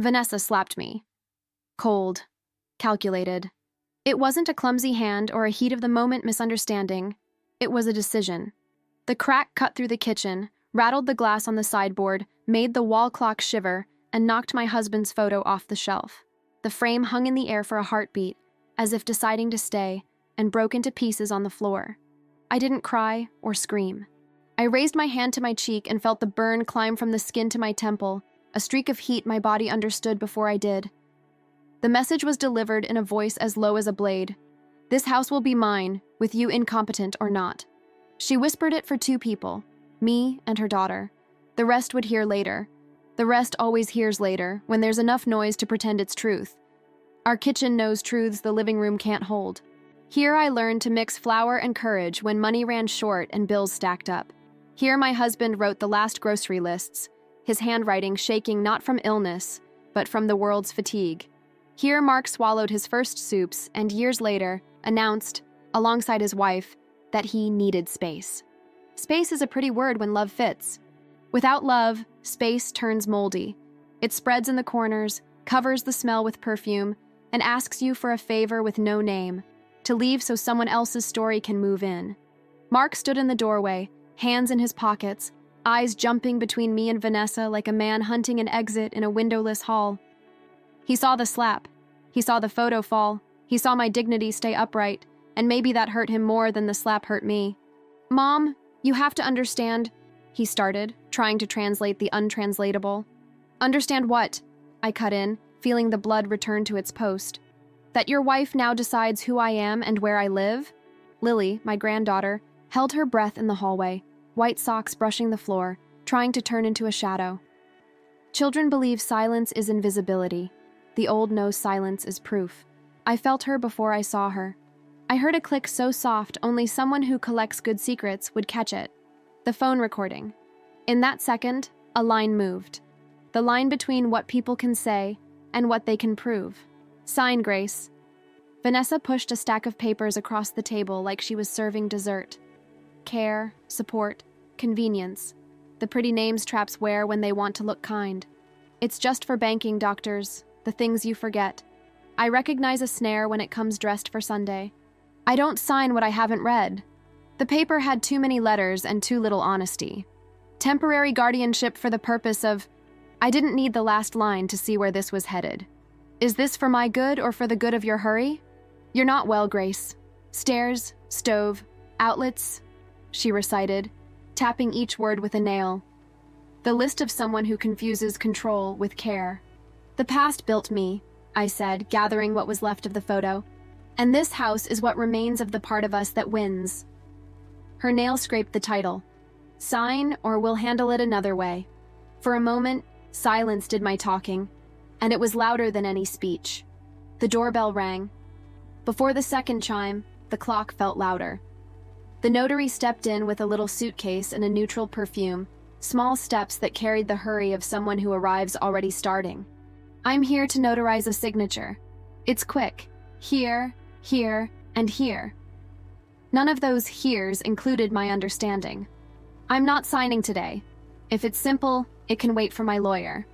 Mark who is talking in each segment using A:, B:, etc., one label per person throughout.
A: Vanessa slapped me. Cold. Calculated. It wasn't a clumsy hand or a heat-of-the-moment misunderstanding. It was a decision. The crack cut through the kitchen, rattled the glass on the sideboard, made the wall clock shiver, and knocked my husband's photo off the shelf. The frame hung in the air for a heartbeat, as if deciding to stay, and broke into pieces on the floor. I didn't cry or scream. I raised my hand to my cheek and felt the burn climb from the skin to my temple, a streak of heat my body understood before I did. The message was delivered in a voice as low as a blade. This house will be mine, with you incompetent or not. She whispered it for two people, me and her daughter. The rest would hear later. The rest always hears later, when there's enough noise to pretend it's truth. Our kitchen knows truths the living room can't hold. Here I learned to mix flour and courage when money ran short and bills stacked up. Here my husband wrote the last grocery lists, his handwriting shaking not from illness, but from the world's fatigue. Here Mark swallowed his first soups and years later announced, alongside his wife, that he needed space. Space is a pretty word when love fits. Without love, space turns moldy. It spreads in the corners, covers the smell with perfume, and asks you for a favor with no name, to leave so someone else's story can move in. Mark stood in the doorway, hands in his pockets, eyes jumping between me and Vanessa like a man hunting an exit in a windowless hall. He saw the slap. He saw the photo fall. He saw my dignity stay upright, and maybe that hurt him more than the slap hurt me. "Mom, you have to understand," he started, trying to translate the untranslatable. "Understand what?" I cut in, feeling the blood return to its post. "That your wife now decides who I am and where I live?" Lily, my granddaughter, held her breath in the hallway, white socks brushing the floor, trying to turn into a shadow. Children believe silence is invisibility. The old knows silence is proof. I felt her before I saw her. I heard a click so soft only someone who collects good secrets would catch it. The phone recording. In that second, a line moved. The line between what people can say and what they can prove. "Sign, Grace." Vanessa pushed a stack of papers across the table like she was serving dessert. Care, support, convenience. The pretty names traps wear when they want to look kind. It's just for banking, doctors, the things you forget. I recognize a snare when it comes dressed for Sunday. I don't sign what I haven't read. The paper had too many letters and too little honesty. Temporary guardianship for the purpose of... I didn't need the last line to see where this was headed. "Is this for my good or for the good of your hurry?" "You're not well, Grace. Stairs, stove, outlets," she recited, tapping each word with a nail. The list of someone who confuses control with care. "The past built me," I said, gathering what was left of the photo. "And this house is what remains of the part of us that wins." Her nail scraped the title. "Sign, or we'll handle it another way." For a moment, silence did my talking, and it was louder than any speech. The doorbell rang. Before the second chime, the clock felt louder. The notary stepped in with a little suitcase and a neutral perfume, small steps that carried the hurry of someone who arrives already starting. "I'm here to notarize a signature. It's quick. Here, here, and here." None of those heres included my understanding. "I'm not signing today. If it's simple, it can wait for my lawyer."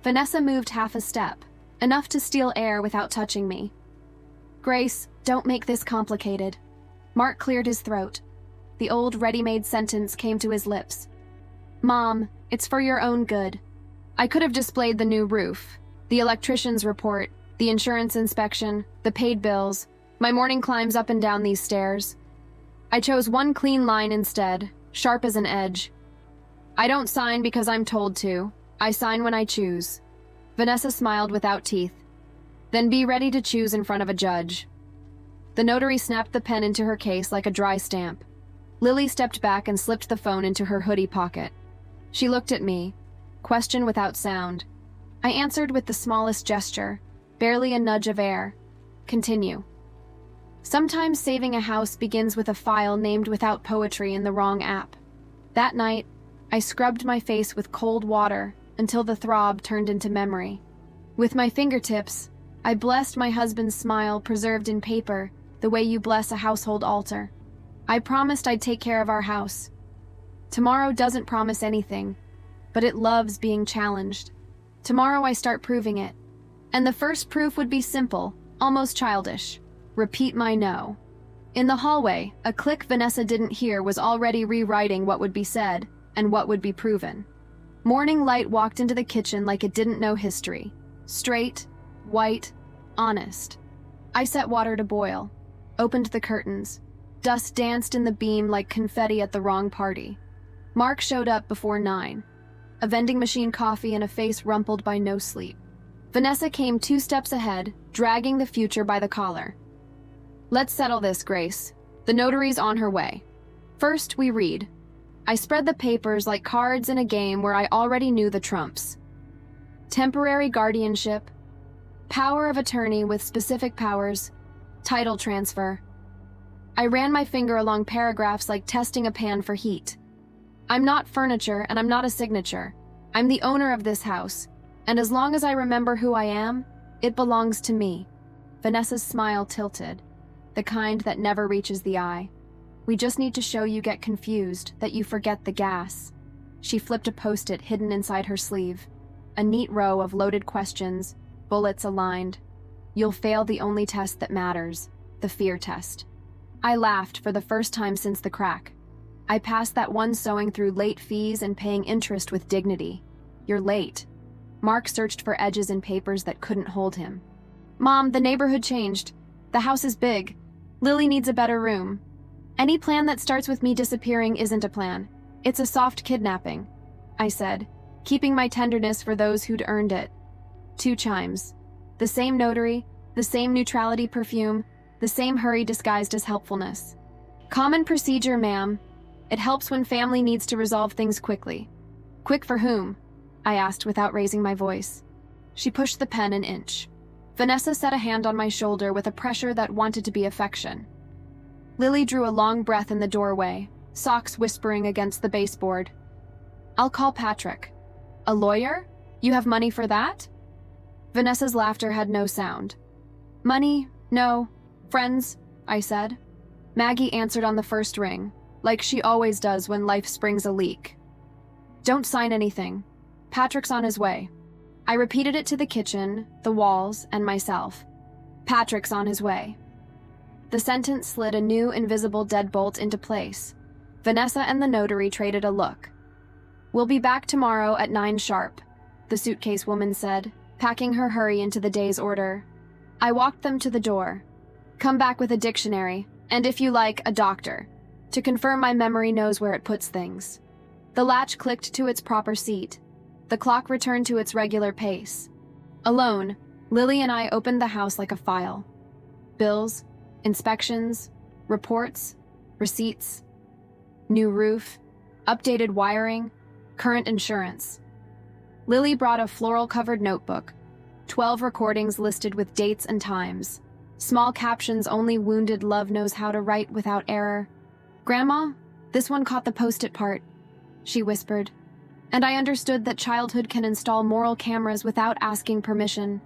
A: Vanessa moved half a step, enough to steal air without touching me. "Grace, don't make this complicated." Mark cleared his throat. The old ready-made sentence came to his lips. "Mom, it's for your own good." I could have displayed the new roof, the electrician's report, the insurance inspection, the paid bills, my morning climbs up and down these stairs. I chose one clean line instead, sharp as an edge. "I don't sign because I'm told to. I sign when I choose." Vanessa smiled without teeth. "Then be ready to choose in front of a judge." The notary snapped the pen into her case like a dry stamp. Lily stepped back and slipped the phone into her hoodie pocket. She looked at me, question without sound. I answered with the smallest gesture, barely a nudge of air. "Continue." Sometimes saving a house begins with a file named without poetry in the wrong app. That night, I scrubbed my face with cold water until the throb turned into memory. With my fingertips, I blessed my husband's smile preserved in paper the way you bless a household altar. I promised I'd take care of our house. Tomorrow doesn't promise anything, but it loves being challenged. Tomorrow I start proving it. And the first proof would be simple, almost childish. Repeat my no. In the hallway, a click Vanessa didn't hear was already rewriting what would be said and what would be proven. Morning light walked into the kitchen like it didn't know history. Straight, white, honest. I set water to boil, opened the curtains. Dust danced in the beam like confetti at the wrong party. Mark showed up before 9. A vending machine coffee and a face rumpled by no sleep. Vanessa came 2 steps ahead, dragging the future by the collar. Let's settle this, Grace. The notary's on her way. First, we read. I spread the papers like cards in a game where I already knew the trumps. Temporary guardianship, power of attorney with specific powers, title transfer. I ran my finger along paragraphs like testing a pan for heat. I'm not furniture and I'm not a signature. I'm the owner of this house, and as long as I remember who I am, it belongs to me. Vanessa's smile tilted, the kind that never reaches the eye. We just need to show you get confused, that you forget the gas. She flipped a post-it hidden inside her sleeve. A neat row of loaded questions, bullets aligned. You'll fail the only test that matters, the fear test. I laughed for the first time since the crack. I passed that one sewing through late fees and paying interest with dignity. You're late. Mark searched for edges in papers that couldn't hold him. Mom, the neighborhood changed. The house is big. Lily needs a better room. Any plan that starts with me disappearing isn't a plan. It's a soft kidnapping, I said, keeping my tenderness for those who'd earned it. 2 chimes. The same notary, the same neutrality perfume, the same hurry disguised as helpfulness. Common procedure, ma'am. It helps when family needs to resolve things quickly. Quick for whom? I asked without raising my voice. She pushed the pen an inch. Vanessa set a hand on my shoulder with a pressure that wanted to be affection. Lily drew a long breath in the doorway, socks whispering against the baseboard. I'll call Patrick. A lawyer? You have money for that? Vanessa's laughter had no sound. Money? No. Friends, I said. Maggie answered on the first ring, like she always does when life springs a leak. Don't sign anything. Patrick's on his way. I repeated it to the kitchen, the walls, and myself. Patrick's on his way. The sentence slid a new invisible deadbolt into place. Vanessa and the notary traded a look. We'll be back tomorrow at 9 sharp, the suitcase woman said, packing her hurry into the day's order. I walked them to the door. Come back with a dictionary, and if you like, a doctor, to confirm my memory knows where it puts things. The latch clicked to its proper seat. The clock returned to its regular pace. Alone, Lily and I opened the house like a file. Bills, inspections, reports, receipts, new roof, updated wiring, current insurance. Lily brought a floral-covered notebook, 12 recordings listed with dates and times. Small captions only wounded love knows how to write without error. Grandma, this one caught the post-it part, she whispered. And I understood that childhood can install moral cameras without asking permission.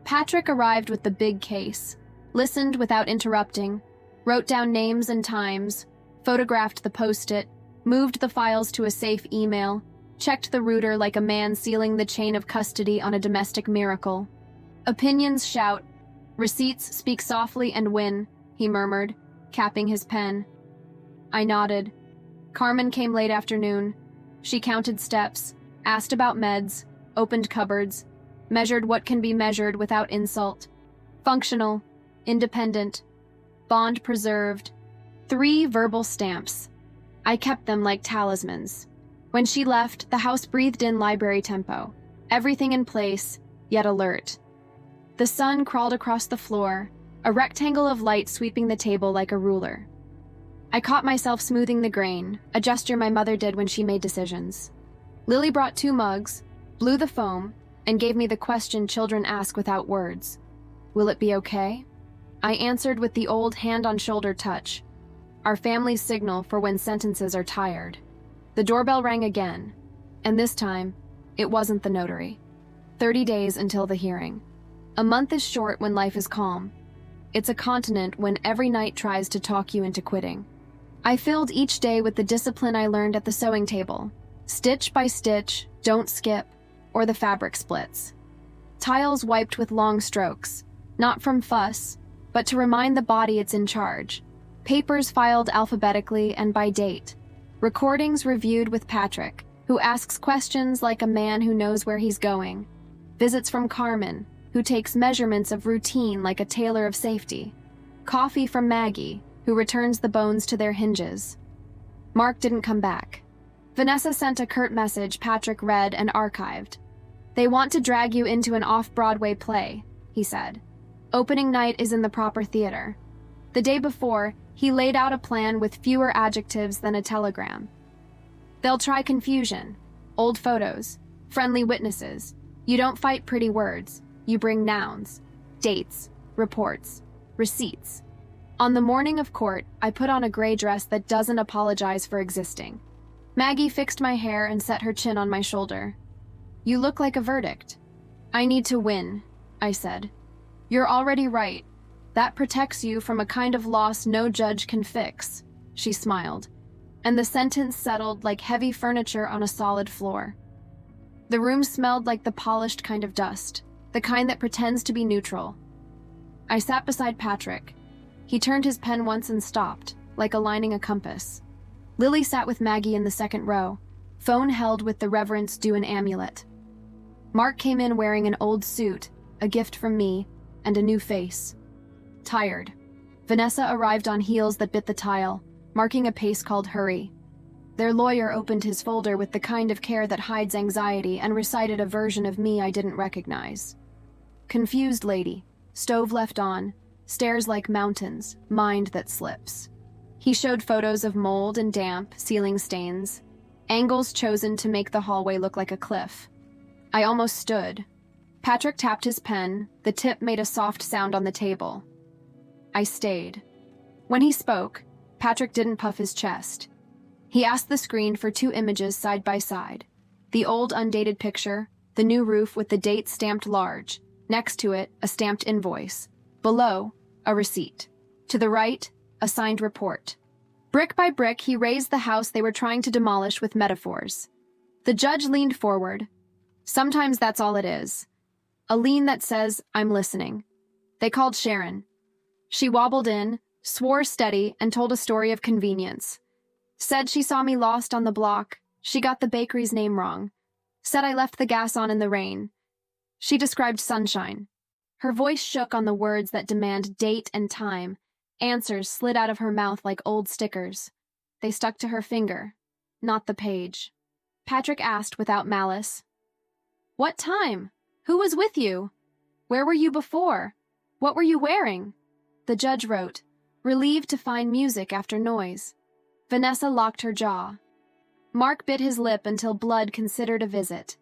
A: Patrick arrived with the big case, listened without interrupting, wrote down names and times, photographed the post-it, moved the files to a safe email, checked the router like a man sealing the chain of custody on a domestic miracle. Opinions shout, receipts speak softly and win, he murmured, capping his pen. I nodded. Carmen came late afternoon. She counted steps, asked about meds, opened cupboards, measured what can be measured without insult. Functional, independent, bond preserved. 3 verbal stamps. I kept them like talismans. When she left, the house breathed in library tempo, everything in place, yet alert. The sun crawled across the floor, a rectangle of light sweeping the table like a ruler. I caught myself smoothing the grain, a gesture my mother did when she made decisions. Lily brought 2 mugs, blew the foam, and gave me the question children ask without words. Will it be okay? I answered with the old hand-on-shoulder touch, our family's signal for when sentences are tired. The doorbell rang again, and this time, it wasn't the notary. 30 days until the hearing. A month is short when life is calm. It's a continent when every night tries to talk you into quitting. I filled each day with the discipline I learned at the sewing table. Stitch by stitch, don't skip. or the fabric splits. Tiles wiped with long strokes, not from fuss, but to remind the body it's in charge. Papers filed alphabetically and by date. Recordings reviewed with Patrick, who asks questions like a man who knows where he's going. Visits from Carmen, who takes measurements of routine like a tailor of safety. Coffee from Maggie, who returns the bones to their hinges. Mark didn't come back. Vanessa sent a curt message Patrick read and archived. "They want to drag you into an off-Broadway play," he said. "Opening night is in the proper theater." The day before, he laid out a plan with fewer adjectives than a telegram. "They'll try confusion, old photos, friendly witnesses. You don't fight pretty words. You bring nouns, dates, reports, receipts. On the morning of court, I put on a gray dress that doesn't apologize for existing. Maggie fixed my hair and set her chin on my shoulder. You look like a verdict. I need to win, I said. You're already right. That protects you from a kind of loss no judge can fix, she smiled, and the sentence settled like heavy furniture on a solid floor. The room smelled like the polished kind of dust, the kind that pretends to be neutral. I sat beside Patrick. He turned his pen once and stopped, like aligning a compass. Lily sat with Maggie in the second row, phone held with the reverence due an amulet. Mark came in wearing an old suit, a gift from me, and a new face. Tired. Vanessa arrived on heels that bit the tile, marking a pace called hurry. Their lawyer opened his folder with the kind of care that hides anxiety and recited a version of me I didn't recognize. Confused lady, stove left on, stairs like mountains, mind that slips. He showed photos of mold and damp, ceiling stains, angles chosen to make the hallway look like a cliff. I almost stood. Patrick tapped his pen, the tip made a soft sound on the table. I stayed. When he spoke, Patrick didn't puff his chest. He asked the screen for 2 images side by side. The old undated picture, the new roof with the date stamped large. Next to it, a stamped invoice. Below, a receipt. To the right, a signed report. Brick by brick, he raised the house they were trying to demolish with metaphors. The judge leaned forward. Sometimes that's all it is. A lean that says, I'm listening. They called Sharon. She wobbled in, swore steady, and told a story of convenience. Said she saw me lost on the block. She got the bakery's name wrong. Said I left the gas on in the rain. She described sunshine. Her voice shook on the words that demand date and time. Answers slid out of her mouth like old stickers. They stuck to her finger, not the page. Patrick asked without malice. What time? Who was with you? Where were you before? What were you wearing? The judge wrote, relieved to find music after noise. Vanessa locked her jaw. Mark bit his lip until blood considered a visit.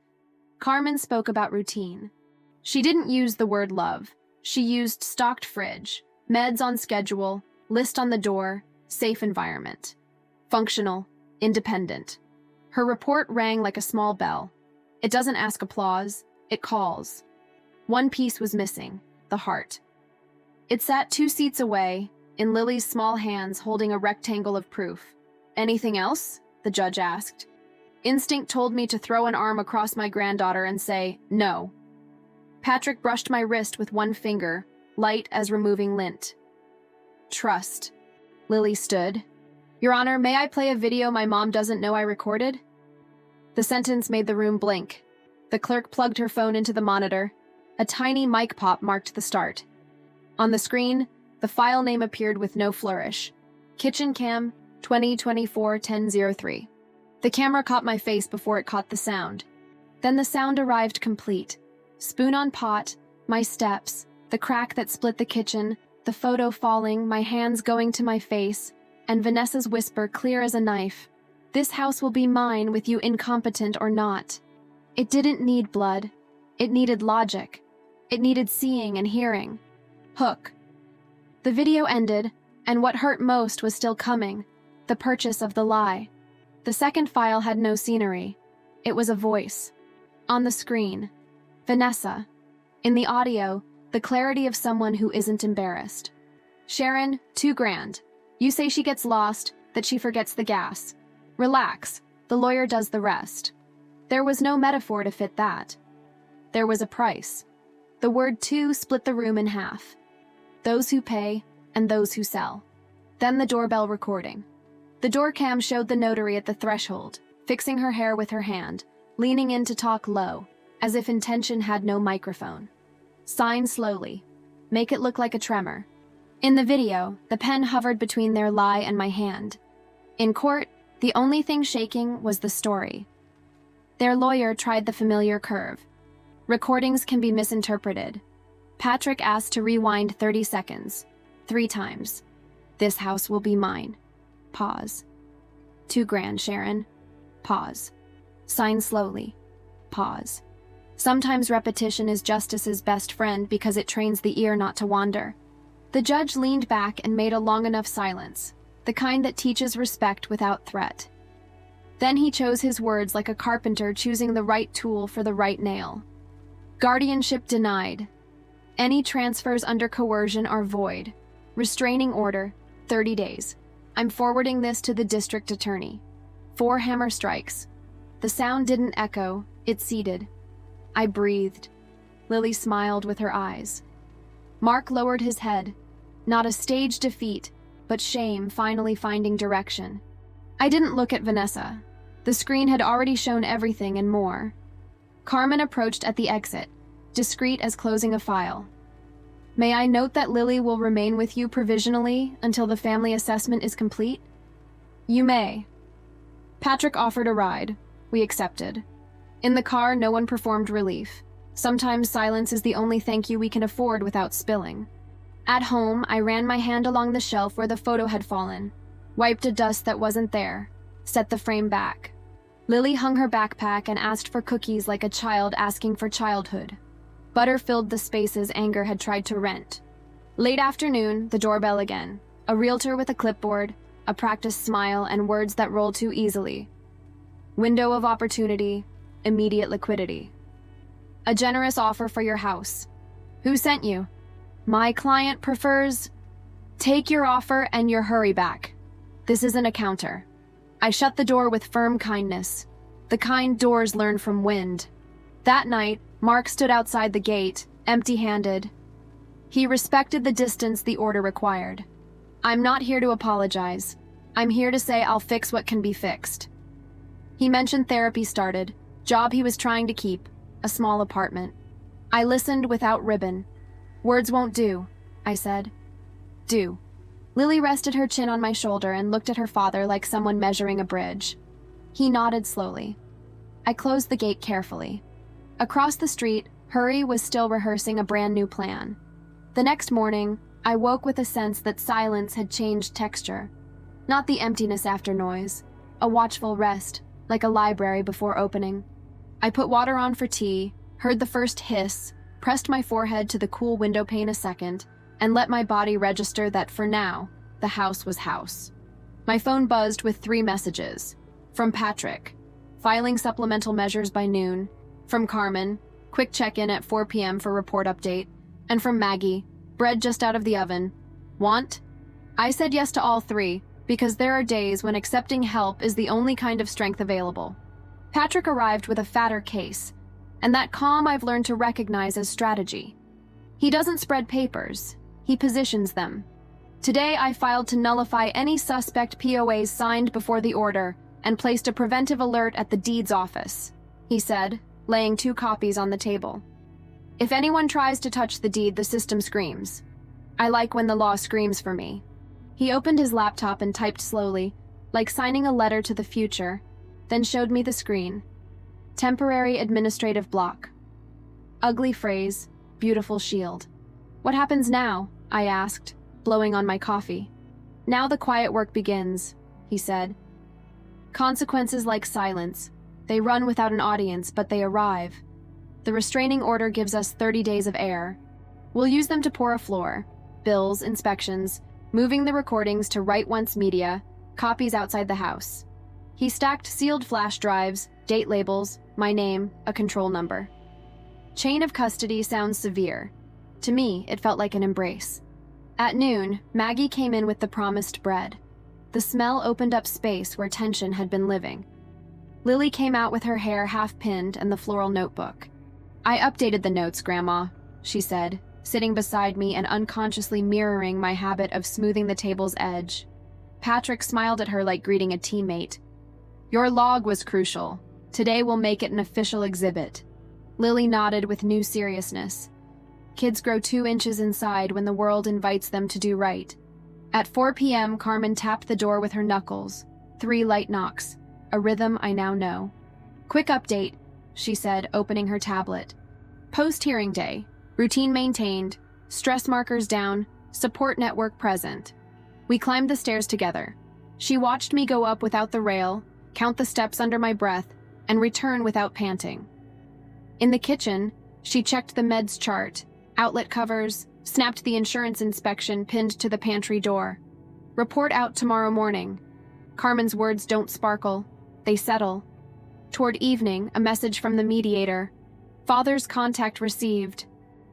A: Carmen spoke about routine. She didn't use the word love. She used stocked fridge, meds on schedule, list on the door, safe environment. Functional, independent. Her report rang like a small bell. It doesn't ask applause, it calls. One piece was missing, the heart. It sat 2 seats away, in Lily's small hands holding a rectangle of proof. Anything else? The judge asked. Instinct told me to throw an arm across my granddaughter and say, no. Patrick brushed my wrist with one finger, light as removing lint. Trust. Lily stood. Your Honor, may I play a video my mom doesn't know I recorded? The sentence made the room blink. The clerk plugged her phone into the monitor. A tiny mic pop marked the start. On the screen, the file name appeared with no flourish. Kitchen Cam 2024-1003. The camera caught my face before it caught the sound. Then the sound arrived complete. Spoon on pot, my steps, the crack that split the kitchen, the photo falling, my hands going to my face, and Vanessa's whisper clear as a knife. This house will be mine with you incompetent or not. It didn't need blood. It needed logic. It needed seeing and hearing. Hook. The video ended, and what hurt most was still coming. The purchase of the lie. The second file had no scenery. It was a voice. On the screen, Vanessa. In the audio, the clarity of someone who isn't embarrassed. Sharon, $2,000. You say she gets lost, that she forgets the gas. Relax, the lawyer does the rest. There was no metaphor to fit that. There was a price. The word "to" split the room in half. Those who pay and those who sell. Then the doorbell recording. The door cam showed the notary at the threshold, fixing her hair with her hand, leaning in to talk low, as if intention had no microphone. Sign slowly. Make it look like a tremor. In the video, the pen hovered between their lie and my hand. In court, the only thing shaking was the story. Their lawyer tried the familiar curve. Recordings can be misinterpreted. Patrick asked to rewind 30 seconds, 3 times. This house will be mine. Pause. $2,000, Sharon. Pause. Sign slowly. Pause. Sometimes repetition is justice's best friend because it trains the ear not to wander. The judge leaned back and made a long enough silence, the kind that teaches respect without threat. Then he chose his words like a carpenter choosing the right tool for the right nail. Guardianship denied. Any transfers under coercion are void. Restraining order, 30 days. I'm forwarding this to the district attorney. 4 hammer strikes. The sound didn't echo, it seeded. I breathed. Lily smiled with her eyes. Mark lowered his head. Not a stage defeat, but shame finally finding direction. I didn't look at Vanessa. The screen had already shown everything and more. Carmen approached at the exit, discreet as closing a file. May I note that Lily will remain with you provisionally until the family assessment is complete? You may. Patrick offered a ride. We accepted. In the car, no one performed relief. Sometimes silence is the only thank you we can afford without spilling. At home, I ran my hand along the shelf where the photo had fallen, wiped a dust that wasn't there, set the frame back. Lily hung her backpack and asked for cookies like a child asking for childhood. Butter filled the spaces anger had tried to rent. Late afternoon, the doorbell again. A realtor with a clipboard, a practiced smile, and words that roll too easily. Window of opportunity, immediate liquidity. A generous offer for your house. Who sent you? My client prefers... Take your offer and your hurry back. This isn't a counter. I shut the door with firm kindness. The kind doors learn from wind. That night, Mark stood outside the gate, empty-handed. He respected the distance the order required. I'm not here to apologize. I'm here to say I'll fix what can be fixed. He mentioned therapy started, job he was trying to keep, a small apartment. I listened without ribbon. Words won't do, I said. Do. Lily rested her chin on my shoulder and looked at her father like someone measuring a bridge. He nodded slowly. I closed the gate carefully. Across the street, Hurry was still rehearsing a brand new plan. The next morning, I woke with a sense that silence had changed texture. Not the emptiness after noise, a watchful rest, like a library before opening. I put water on for tea, heard the first hiss, pressed my forehead to the cool window pane a second, and let my body register that for now, the house was house. My phone buzzed with 3 messages. From Patrick, filing supplemental measures by noon. From Carmen, quick check-in at 4 p.m. for report update. And from Maggie, bread just out of the oven. Want? I said yes to all 3, because there are days when accepting help is the only kind of strength available. Patrick arrived with a fatter case, and that calm I've learned to recognize as strategy. He doesn't spread papers, he positions them. Today I filed to nullify any suspect POAs signed before the order and placed a preventive alert at the deeds office, he said, laying 2 copies on the table. If anyone tries to touch the deed, the system screams. I like when the law screams for me. He opened his laptop and typed slowly, like signing a letter to the future, then showed me the screen. Temporary administrative block. Ugly phrase, beautiful shield. What happens now? I asked, blowing on my coffee. Now the quiet work begins, he said. Consequences like silence. They run without an audience, but they arrive. The restraining order gives us 30 days of air. We'll use them to pour a floor, bills, inspections, moving the recordings to Right Once Media, copies outside the house. He stacked sealed flash drives, date labels, my name, a control number. Chain of custody sounds severe. To me, it felt like an embrace. At noon, Maggie came in with the promised bread. The smell opened up space where tension had been living. Lily came out with her hair half-pinned and the floral notebook. I updated the notes, Grandma, she said, sitting beside me and unconsciously mirroring my habit of smoothing the table's edge. Patrick smiled at her like greeting a teammate. Your log was crucial. Today we'll make it an official exhibit. Lily nodded with new seriousness. Kids grow 2 inches inside when the world invites them to do right. At 4 p.m., Carmen tapped the door with her knuckles. 3 light knocks, a rhythm I now know. Quick update, she said, opening her tablet. Post-hearing day. Routine maintained. Stress markers down. Support network present. We climbed the stairs together. She watched me go up without the rail, count the steps under my breath, and return without panting. In the kitchen, she checked the meds chart, outlet covers, snapped the insurance inspection pinned to the pantry door. Report out tomorrow morning. Carmen's words don't sparkle. They settle. Toward evening, a message from the mediator. Father's contact received.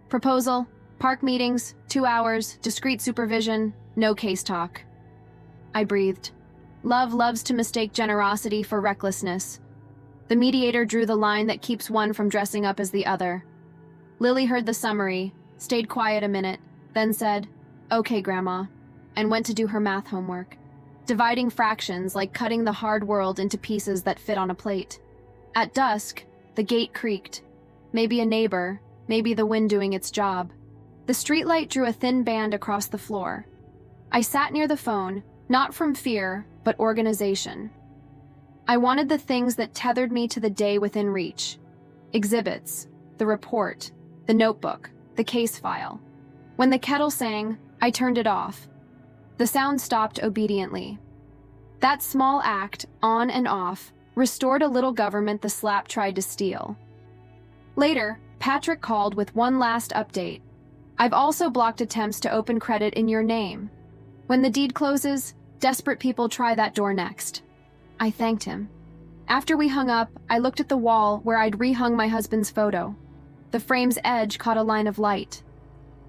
A: Proposal, park meetings, 2 hours, discreet supervision, no case talk. I breathed. Love loves to mistake generosity for recklessness. The mediator drew the line that keeps one from dressing up as the other. Lily heard the summary, stayed quiet a minute, then said, "Okay, Grandma," and went to do her math homework, dividing fractions like cutting the hard world into pieces that fit on a plate. At dusk, the gate creaked. Maybe a neighbor, maybe the wind doing its job. The streetlight drew a thin band across the floor. I sat near the phone, not from fear, but organization. I wanted the things that tethered me to the day within reach. Exhibits, the report, the notebook, the case file. When the kettle sang, I turned it off. The sound stopped obediently. That small act, on and off, restored a little government the slap tried to steal. Later, Patrick called with one last update. I've also blocked attempts to open credit in your name. When the deed closes, desperate people try that door next. I thanked him. After we hung up, I looked at the wall where I'd rehung my husband's photo. The frame's edge caught a line of light.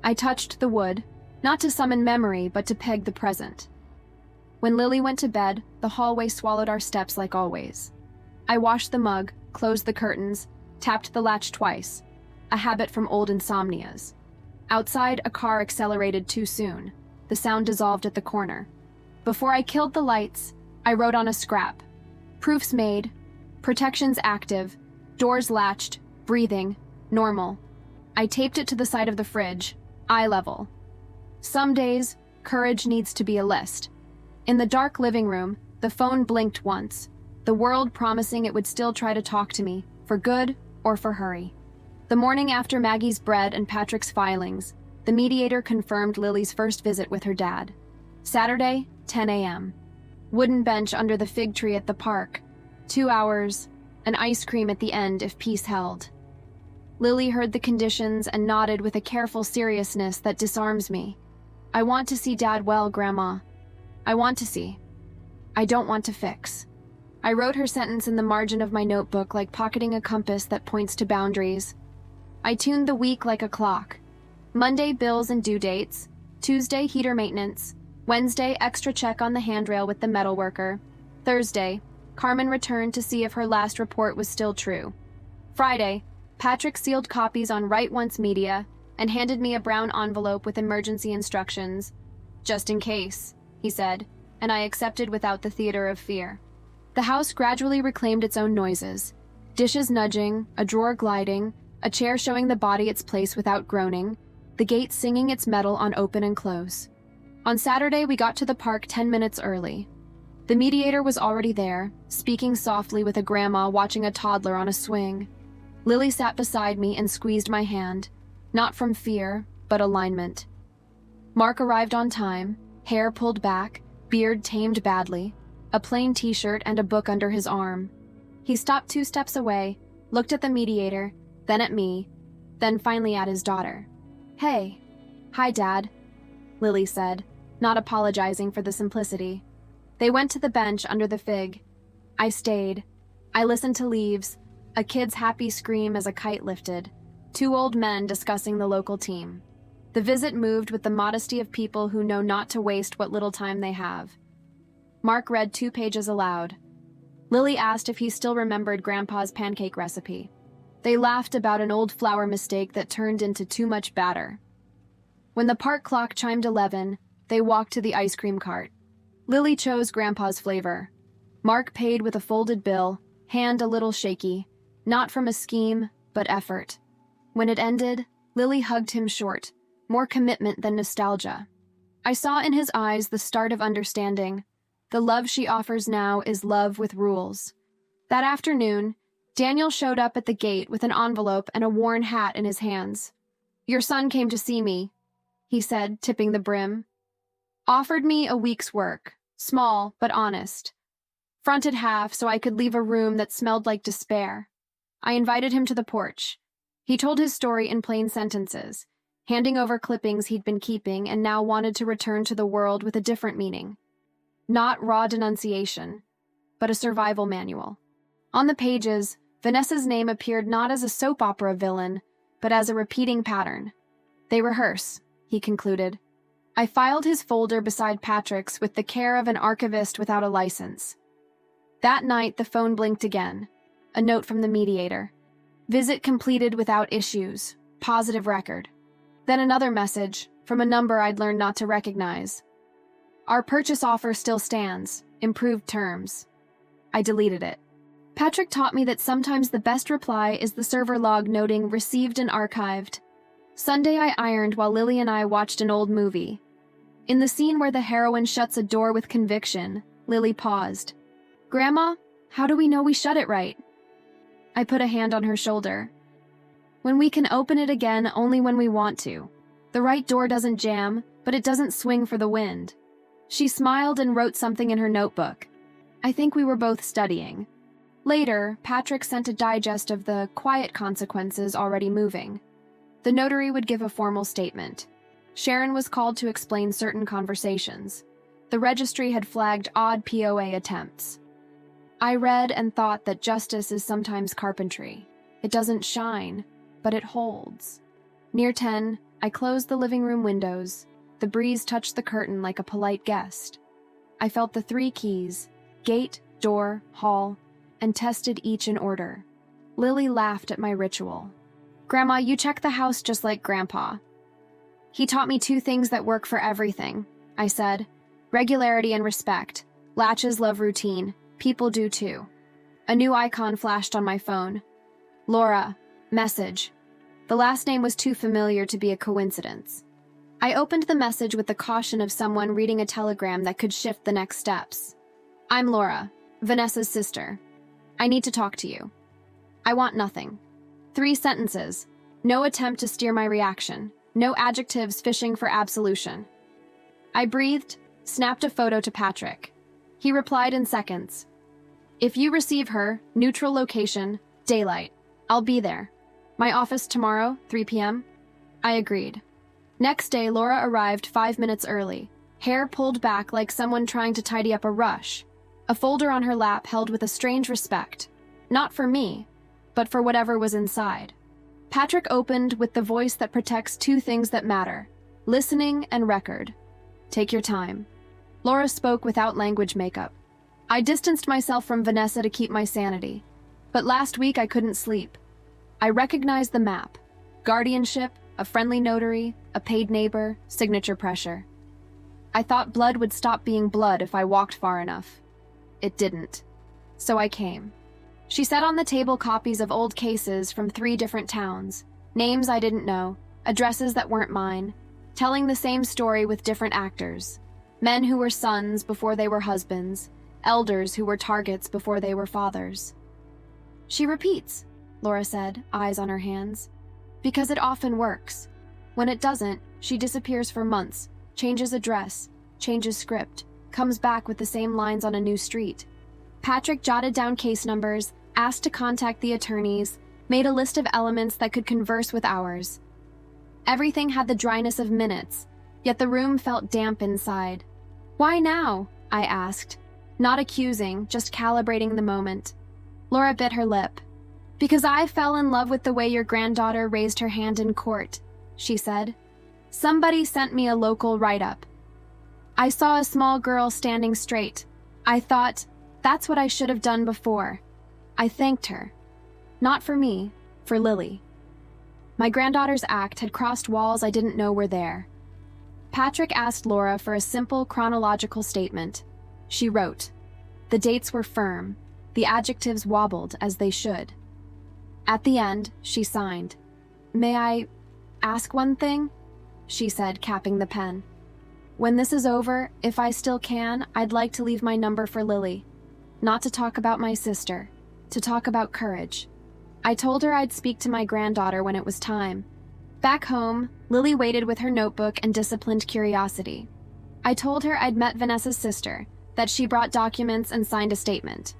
A: I touched the wood, not to summon memory, but to peg the present. When Lily went to bed, the hallway swallowed our steps like always. I washed the mug, closed the curtains, tapped the latch twice, a habit from old insomnias. Outside, a car accelerated too soon. The sound dissolved at the corner. Before I killed the lights, I wrote on a scrap. Proofs made, protections active, doors latched, breathing, normal. I taped it to the side of the fridge, eye level. Some days, courage needs to be a list. In the dark living room, the phone blinked once, the world promising it would still try to talk to me, for good or for hurry. The morning after Maggie's bread and Patrick's filings, the mediator confirmed Lily's first visit with her dad. Saturday, 10 a.m. Wooden bench under the fig tree at the park. 2 hours, an ice cream at the end if peace held. Lily heard the conditions and nodded with a careful seriousness that disarms me. I want to see Dad well, Grandma. I want to see. I don't want to fix. I wrote her sentence in the margin of my notebook like pocketing a compass that points to boundaries. I tuned the week like a clock. Monday, bills and due dates. Tuesday, heater maintenance. Wednesday, extra check on the handrail with the metal worker. Thursday, Carmen returned to see if her last report was still true. Friday, Patrick sealed copies on Write Once Media and handed me a brown envelope with emergency instructions. Just in case, he said, and I accepted without the theater of fear. The house gradually reclaimed its own noises. Dishes nudging, a drawer gliding, a chair showing the body its place without groaning, the gate singing its metal on open and close. On Saturday, we got to the park 10 minutes early. The mediator was already there, speaking softly with a grandma watching a toddler on a swing. Lily sat beside me and squeezed my hand, not from fear, but alignment. Mark arrived on time, hair pulled back, beard tamed badly, a plain t-shirt and a book under his arm. He stopped 2 steps away, looked at the mediator, then at me, then finally at his daughter. "Hey." "Hi, Dad," Lily said, not apologizing for the simplicity. They went to the bench under the fig. I stayed. I listened to leaves, a kid's happy scream as a kite lifted, 2 old men discussing the local team. The visit moved with the modesty of people who know not to waste what little time they have. Mark read 2 pages aloud. Lily asked if he still remembered Grandpa's pancake recipe. They laughed about an old flour mistake that turned into too much batter. When the park clock chimed 11, they walked to the ice cream cart. Lily chose Grandpa's flavor. Mark paid with a folded bill, hand a little shaky, not from a scheme, but effort. When it ended, Lily hugged him short, more commitment than nostalgia. I saw in his eyes the start of understanding. The love she offers now is love with rules. That afternoon, Daniel showed up at the gate with an envelope and a worn hat in his hands. "Your son came to see me," he said, tipping the brim. "Offered me a week's work, small but honest. Fronted half so I could leave a room that smelled like despair." I invited him to the porch. He told his story in plain sentences, handing over clippings he'd been keeping and now wanted to return to the world with a different meaning. Not raw denunciation, but a survival manual. On the pages, Vanessa's name appeared not as a soap opera villain, but as a repeating pattern. "They rehearse," he concluded. I filed his folder beside Patrick's with the care of an archivist without a license. That night, the phone blinked again. A note from the mediator. "Visit completed without issues. Positive record." Then another message, from a number I'd learned not to recognize. "Our purchase offer still stands. Improved terms." I deleted it. Patrick taught me that sometimes the best reply is the server log noting "received and archived." Sunday I ironed while Lily and I watched an old movie. In the scene where the heroine shuts a door with conviction, Lily paused. "Grandma, how do we know we shut it right?" I put a hand on her shoulder. "When we can open it again only when we want to. The right door doesn't jam, but it doesn't swing for the wind." She smiled and wrote something in her notebook. I think we were both studying. Later, Patrick sent a digest of the quiet consequences already moving. The notary would give a formal statement. Sharon was called to explain certain conversations. The registry had flagged odd POA attempts. I read and thought that justice is sometimes carpentry. It doesn't shine, but it holds. Near 10, I closed the living room windows. The breeze touched the curtain like a polite guest. I felt the 3 keys: gate, door, hall, and tested each in order. Lily laughed at my ritual. "Grandma, you check the house just like Grandpa." "He taught me 2 things that work for everything," I said. "Regularity and respect. Latches love routine. People do too." A new icon flashed on my phone. "Laura, message." The last name was too familiar to be a coincidence. I opened the message with the caution of someone reading a telegram that could shift the next steps. "I'm Laura, Vanessa's sister. I need to talk to you. I want nothing." 3 sentences. No attempt to steer my reaction. No adjectives fishing for absolution. I breathed, snapped a photo to Patrick. He replied in seconds. "If you receive her, neutral location, daylight. I'll be there. My office tomorrow, 3 p.m. I agreed. Next day, Laura arrived 5 minutes early, hair pulled back like someone trying to tidy up a rush. A folder on her lap held with a strange respect. Not for me, but for whatever was inside. Patrick opened with the voice that protects 2 things that matter: listening and record. "Take your time." Laura spoke without language makeup. I distanced myself from Vanessa to keep my sanity. But last week I couldn't sleep. I recognized the map. Guardianship, a friendly notary, a paid neighbor, signature pressure. I thought blood would stop being blood if I walked far enough. It didn't. So I came. She set on the table copies of old cases from 3 different towns, names I didn't know, addresses that weren't mine, telling the same story with different actors. Men who were sons before they were husbands, elders who were targets before they were fathers. "She repeats," Laura said, eyes on her hands. "Because it often works. When it doesn't, she disappears for months, changes address, changes script, comes back with the same lines on a new street." Patrick jotted down case numbers, asked to contact the attorneys, made a list of elements that could converse with hours. Everything had the dryness of minutes, yet the room felt damp inside. "Why now?" I asked, not accusing, just calibrating the moment. Laura bit her lip. "Because I fell in love with the way your granddaughter raised her hand in court," she said. "Somebody sent me a local write-up. I saw a small girl standing straight. I thought, that's what I should have done before." I thanked her. Not for me, For Lily. My granddaughter's act had crossed walls I didn't know were there. Patrick asked Laura for a simple chronological statement. She wrote. The dates were firm. The adjectives wobbled, as they should. At the end, she signed. May I ask one thing? She said, capping the pen. When this is over, if I still can, I'd like to leave my number for Lily. Not to talk about my sister, to talk about courage. I told her I'd speak to my granddaughter when it was time. Back home, Lily waited with her notebook and disciplined curiosity. I told her I'd met Vanessa's sister, that she brought documents and signed a statement.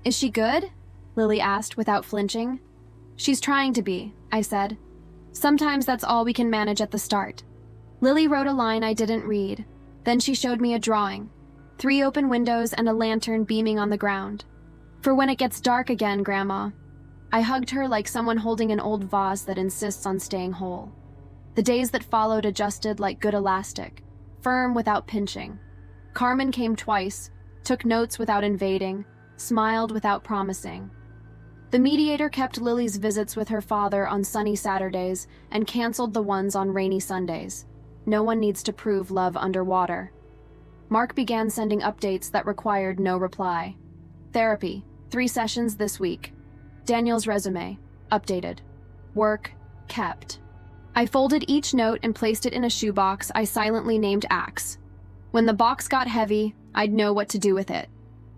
A: Is she good? Lily asked without flinching. She's trying to be, I said. Sometimes that's all we can manage at the start. Lily wrote a line I didn't read. Then she showed me a drawing. 3 open windows and a lantern beaming on the ground. For when it gets dark again, Grandma. I hugged her like someone holding an old vase that insists on staying whole. The days that followed adjusted like good elastic, firm without pinching. Carmen came twice, took notes without invading, smiled without promising. The mediator kept Lily's visits with her father on sunny Saturdays and canceled the ones on rainy Sundays. No one needs to prove love underwater. Mark began sending updates that required no reply. Therapy, 3 sessions this week. Daniel's resume, updated. Work, kept. I folded each note and placed it in a shoebox I silently named Axe. When the box got heavy, I'd know what to do with it.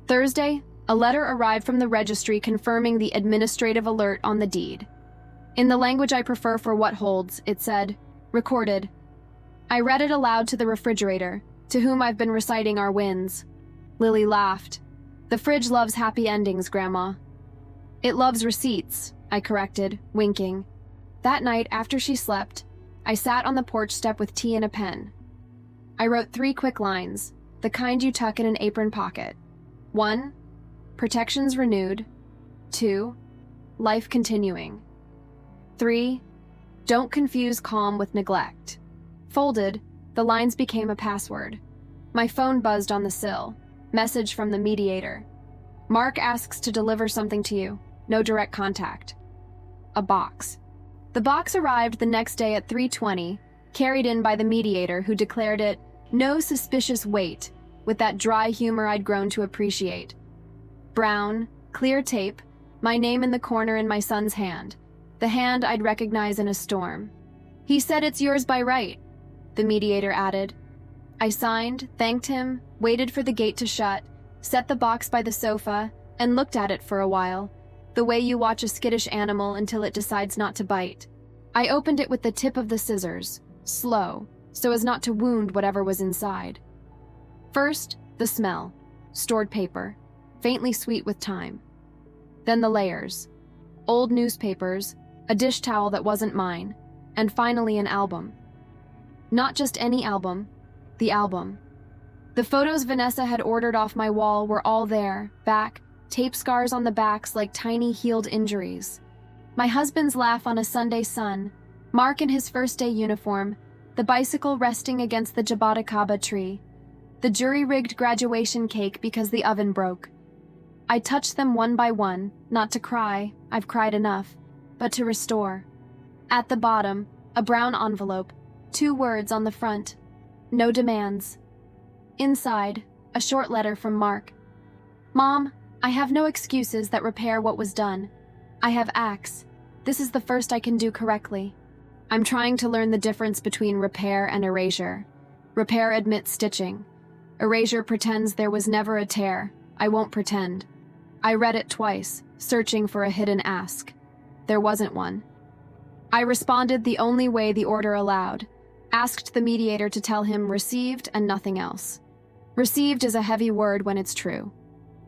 A: Thursday, a letter arrived from the registry confirming the administrative alert on the deed. In the language I prefer for what holds, it said, recorded. I read it aloud to the refrigerator, to whom I've been reciting our wins. Lily laughed. The fridge loves happy endings, Grandma. It loves receipts, I corrected, winking. That night, after she slept, I sat on the porch step with tea and a pen. I wrote 3 quick lines, the kind you tuck in an apron pocket. 1, protections renewed. 2, life continuing. 3, don't confuse calm with neglect. Folded, the lines became a password. My phone buzzed on the sill. Message from the mediator. Mark asks to deliver something to you. No direct contact. A box. The box arrived the next day at 3:20, carried in by the mediator who declared it no suspicious weight, with that dry humor I'd grown to appreciate. Brown, clear tape, my name in the corner in my son's hand, the hand I'd recognize in a storm. He said it's yours by right, the mediator added. I signed, thanked him, waited for the gate to shut, set the box by the sofa, and looked at it for a while, the way you watch a skittish animal until it decides not to bite. I opened it with the tip of the scissors, slow, so as not to wound whatever was inside. First, the smell, stored paper, faintly sweet with time. Then the layers, old newspapers, a dish towel that wasn't mine, and finally an album. Not just any album, the album. The photos Vanessa had ordered off my wall were all there, back, tape scars on the backs like tiny healed injuries. My husband's laugh on a Sunday sun, Mark in his first day uniform, the bicycle resting against the Jaboticaba tree, the jury-rigged graduation cake because the oven broke. I touched them one by one, not to cry, I've cried enough, but to restore. At the bottom, a brown envelope, 2 words on the front, no demands. Inside, a short letter from Mark. Mom, I have no excuses that repair what was done. I have Axe. This is the first I can do correctly. I'm trying to learn the difference between repair and erasure. Repair admits stitching. Erasure pretends there was never a tear. I won't pretend. I read it twice, searching for a hidden ask. There wasn't one. I responded the only way the order allowed, asked the mediator to tell him received and nothing else. Received is a heavy word when it's true.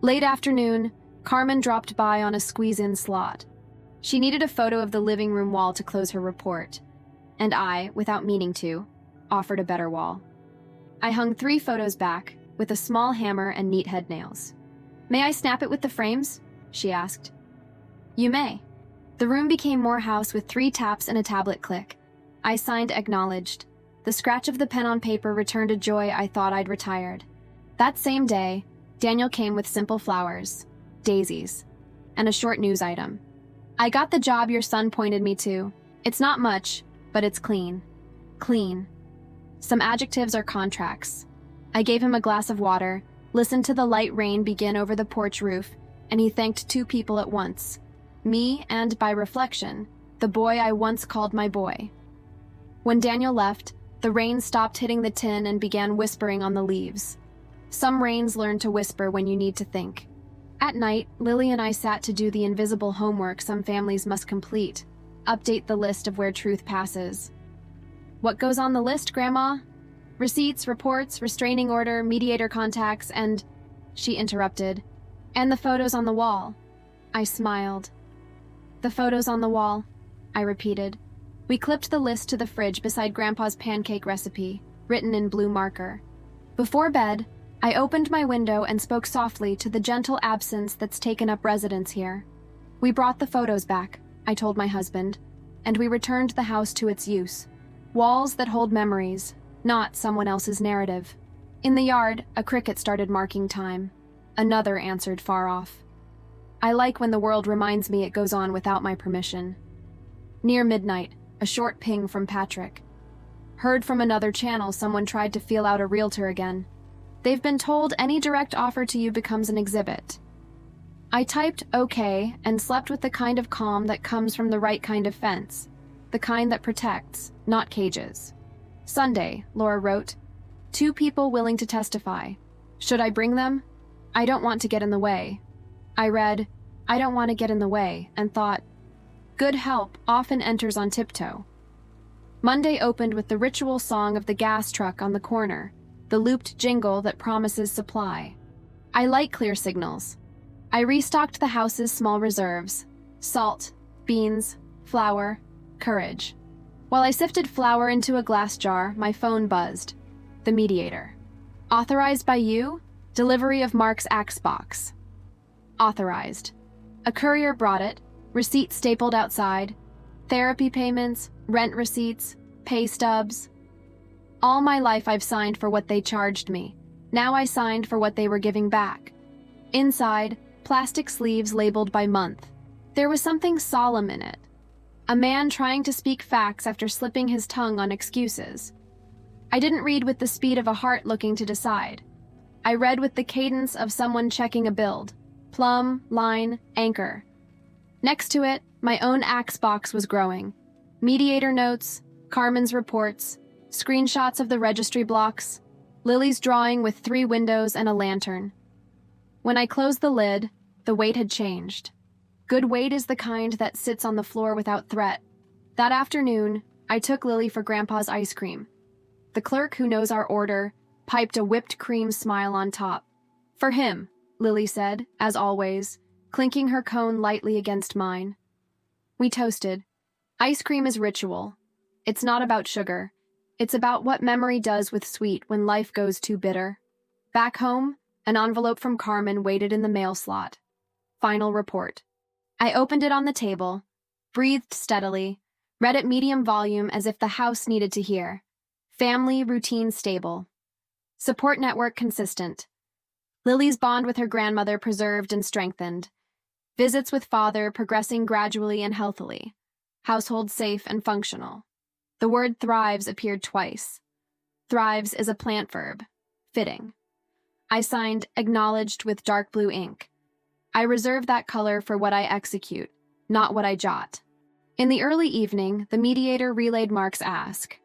A: Late afternoon, Carmen dropped by on a squeeze-in slot. She needed a photo of the living room wall to close her report. And I, without meaning to, offered a better wall. I hung 3 photos back, with a small hammer and neat head nails. May I snap it with the frames? She asked. You may. The room became more house with 3 taps and a tablet click. I signed acknowledged. The scratch of the pen on paper returned a joy I thought I'd retired. That same day, Daniel came with simple flowers, daisies, and a short news item. I got the job your son pointed me to. It's not much, but it's clean. Clean. Some adjectives are contracts. I gave him a glass of water, listened to the light rain begin over the porch roof, and he thanked two people at once. Me and, by reflection, the boy I once called my boy. When Daniel left, the rain stopped hitting the tin and began whispering on the leaves. Some rains learn to whisper when you need to think. At night, Lily and I sat to do the invisible homework some families must complete. Update the list of where truth passes. What goes on the list, Grandma? Receipts, reports, restraining order, mediator contacts, and... She interrupted. And the photos on the wall. I smiled. The photos on the wall, I repeated. We clipped the list to the fridge beside Grandpa's pancake recipe, written in blue marker. Before bed, I opened my window and spoke softly to the gentle absence that's taken up residence here. We brought the photos back, I told my husband, and we returned the house to its use. Walls that hold memories, not someone else's narrative. In the yard, a cricket started marking time. Another answered far off. I like when the world reminds me it goes on without my permission. Near midnight, a short ping from Patrick. Heard from another channel someone tried to feel out a realtor again. They've been told any direct offer to you becomes an exhibit. I typed okay and slept with the kind of calm that comes from the right kind of fence. The kind that protects, not cages. Sunday, Laura wrote. 2 people willing to testify. Should I bring them? I don't want to get in the way. I read, I don't want to get in the way, and thought, good help often enters on tiptoe. Monday opened with the ritual song of the gas truck on the corner, the looped jingle that promises supply. I like clear signals. I restocked the house's small reserves: salt, beans, flour, courage. While I sifted flour into a glass jar, my phone buzzed. The mediator. Authorized by you? Delivery of Mark's axe box. Authorized. A courier brought it, receipt stapled outside, therapy payments, rent receipts, pay stubs. All my life I've signed for what they charged me. Now I signed for what they were giving back. Inside, plastic sleeves labeled by month. There was something solemn in it. A man trying to speak facts after slipping his tongue on excuses. I didn't read with the speed of a heart looking to decide. I read with the cadence of someone checking a build. Plumb, line, anchor. Next to it, my own axe box was growing. Mediator notes, Carmen's reports, screenshots of the registry blocks, Lily's drawing with 3 windows and a lantern. When I closed the lid, the weight had changed. Good weight is the kind that sits on the floor without threat. That afternoon, I took Lily for Grandpa's ice cream. The clerk who knows our order piped a whipped cream smile on top. For him, Lily said, as always, clinking her cone lightly against mine. We toasted. Ice cream is ritual. It's not about sugar. It's about what memory does with sweet when life goes too bitter. Back home, an envelope from Carmen waited in the mail slot. Final report. I opened it on the table, breathed steadily, read at medium volume as if the house needed to hear. Family routine stable. Support network consistent. Lily's bond with her grandmother preserved and strengthened. Visits with father progressing gradually and healthily. Household safe and functional. The word thrives appeared twice. Thrives is a plant verb. Fitting. I signed acknowledged with dark blue ink. I reserve that color for what I execute, not what I jot. In the early evening, the mediator relayed Mark's ask.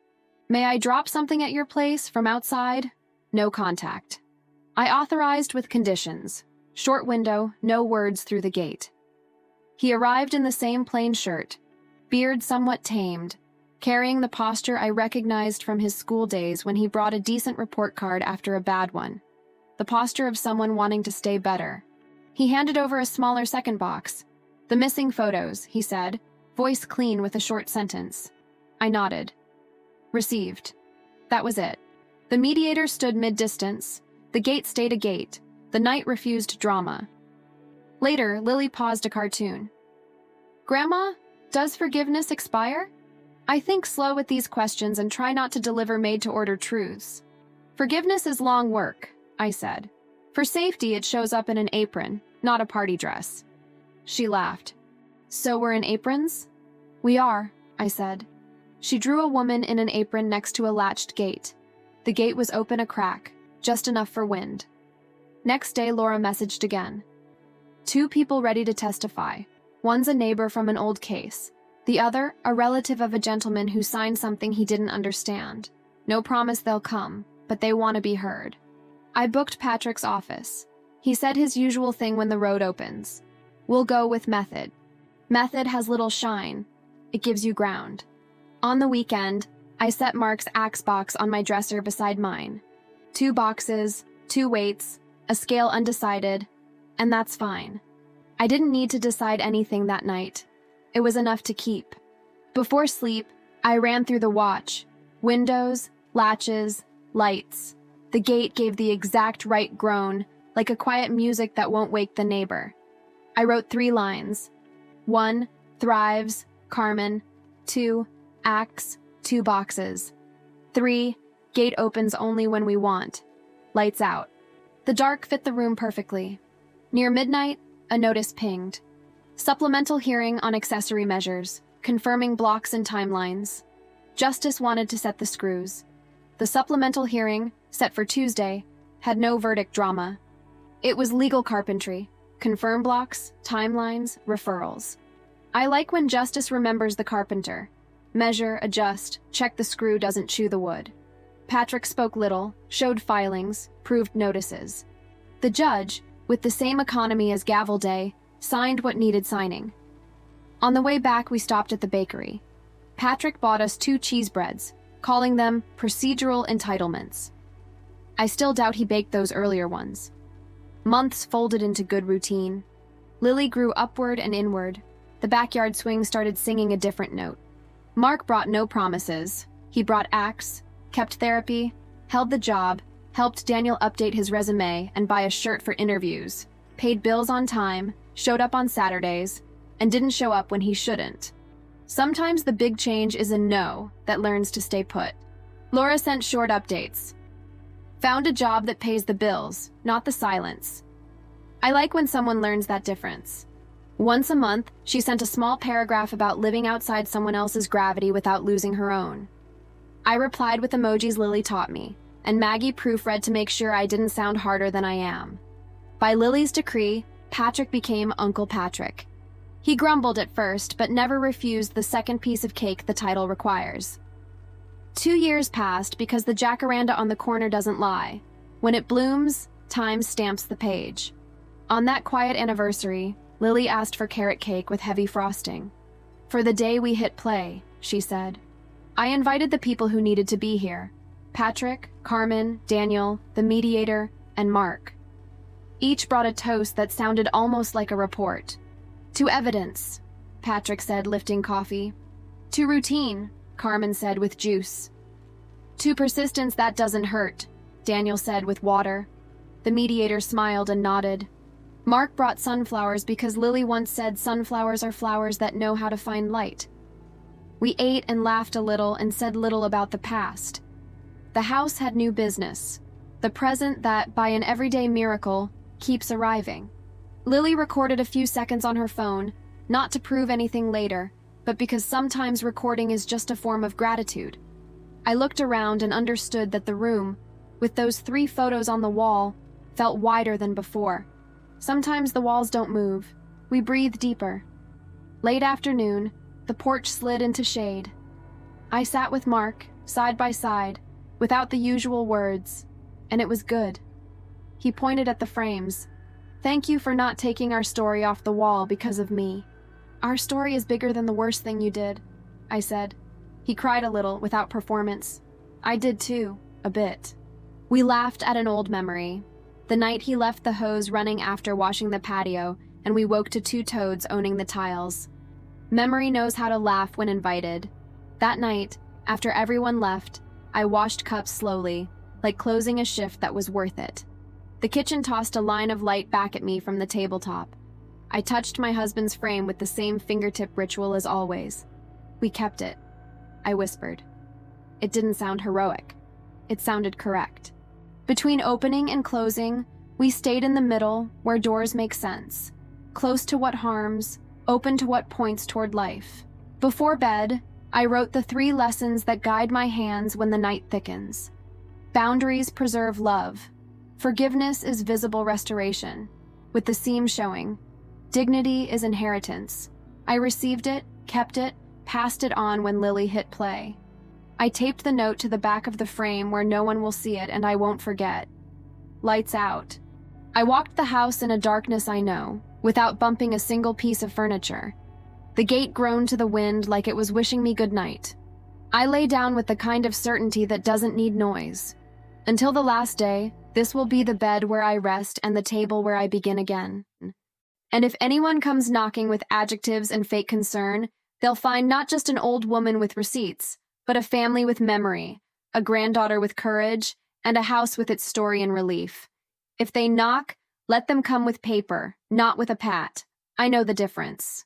A: May I drop something at your place from outside? No contact. I authorized with conditions. Short window, no words through the gate. He arrived in the same plain shirt, beard somewhat tamed, carrying the posture I recognized from his school days when he brought a decent report card after a bad one. The posture of someone wanting to stay better. He handed over a smaller second box. The missing photos, he said, voice clean with a short sentence. I nodded. Received. That was it. The mediator stood mid-distance. The gate stayed a gate. The night refused drama. Later, Lily paused a cartoon. Grandma, does forgiveness expire? I think slow with these questions and try not to deliver made-to-order truths. Forgiveness is long work, I said. For safety, it shows up in an apron, not a party dress. She laughed. So we're in aprons? We are, I said. She drew a woman in an apron next to a latched gate. The gate was open a crack, just enough for wind. Next day, Laura messaged again. 2 people ready to testify. One's a neighbor from an old case. The other, a relative of a gentleman who signed something he didn't understand. No promise they'll come, but they want to be heard. I booked Patrick's office. He said his usual thing when the road opens. We'll go with method. Method has little shine. It gives you ground. On the weekend, I set Mark's axe box on my dresser beside mine. 2 boxes, 2 weights, a scale undecided, and that's fine. I didn't need to decide anything that night. It was enough to keep. Before sleep, I ran through the watch. Windows, latches, lights. The gate gave the exact right groan, like a quiet music that won't wake the neighbor. I wrote 3 lines. 1, thrives, Carmen. 2, axe, 2 boxes. 3, gate opens only when we want. Lights out. The dark fit the room perfectly. Near midnight, a notice pinged. Supplemental hearing on accessory measures, confirming blocks and timelines. Justice wanted to set the screws. The supplemental hearing, set for Tuesday, had no verdict drama. It was legal carpentry. Confirm blocks, timelines, referrals. I like when justice remembers the carpenter. Measure, adjust, check the screw doesn't chew the wood. Patrick spoke little, showed filings, proved notices. The judge, with the same economy as gavel day, signed what needed signing. On the way back, we stopped at the bakery. Patrick bought us 2 cheese breads, calling them procedural entitlements. I still doubt he baked those earlier ones. Months folded into good routine. Lily grew upward and inward. The backyard swing started singing a different note. Mark brought no promises. He brought acts, kept therapy, held the job, helped Daniel update his resume and buy a shirt for interviews, paid bills on time, showed up on Saturdays, and didn't show up when he shouldn't. Sometimes the big change is a no that learns to stay put. Laura sent short updates. Found a job that pays the bills, not the silence. I like when someone learns that difference. Once a month, she sent a small paragraph about living outside someone else's gravity without losing her own. I replied with emojis Lily taught me, and Maggie proofread to make sure I didn't sound harder than I am. By Lily's decree, Patrick became Uncle Patrick. He grumbled at first, but never refused the second piece of cake the title requires. 2 years passed because the jacaranda on the corner doesn't lie. When it blooms, time stamps the page. On that quiet anniversary, Lily asked for carrot cake with heavy frosting. For the day we hit play, she said. I invited the people who needed to be here. Patrick, Carmen, Daniel, the mediator, and Mark. Each brought a toast that sounded almost like a report. To evidence, Patrick said, lifting coffee. To routine, Carmen said with juice. To persistence that doesn't hurt, Daniel said with water. The mediator smiled and nodded. Mark brought sunflowers because Lily once said sunflowers are flowers that know how to find light. We ate and laughed a little and said little about the past. The house had new business, the present that, by an everyday miracle, keeps arriving. Lily recorded a few seconds on her phone, not to prove anything later, but because sometimes recording is just a form of gratitude. I looked around and understood that the room, with those 3 photos on the wall, felt wider than before. Sometimes the walls don't move. We breathe deeper. Late afternoon, the porch slid into shade. I sat with Mark, side by side, without the usual words, and it was good. He pointed at the frames. Thank you for not taking our story off the wall because of me. Our story is bigger than the worst thing you did, I said. He cried a little, without performance. I did too, a bit. We laughed at an old memory. The night he left the hose running after washing the patio, and we woke to 2 toads owning the tiles. Memory knows how to laugh when invited. That night, after everyone left, I washed cups slowly, like closing a shift that was worth it. The kitchen tossed a line of light back at me from the tabletop. I touched my husband's frame with the same fingertip ritual as always. We kept it. I whispered. It didn't sound heroic. It sounded correct. Between opening and closing, we stayed in the middle, where doors make sense. Close to what harms, open to what points toward life. Before bed, I wrote the 3 lessons that guide my hands when the night thickens. Boundaries preserve love. Forgiveness is visible restoration, with the seam showing. Dignity is inheritance. I received it, kept it, passed it on when Lily hit play. I taped the note to the back of the frame where no one will see it and I won't forget. Lights out. I walked the house in a darkness I know, without bumping a single piece of furniture. The gate groaned to the wind like it was wishing me good night. I lay down with the kind of certainty that doesn't need noise. Until the last day, this will be the bed where I rest and the table where I begin again. And if anyone comes knocking with adjectives and fake concern, they'll find not just an old woman with receipts, but a family with memory, a granddaughter with courage, and a house with its story and relief. If they knock, let them come with paper, not with a pat. I know the difference.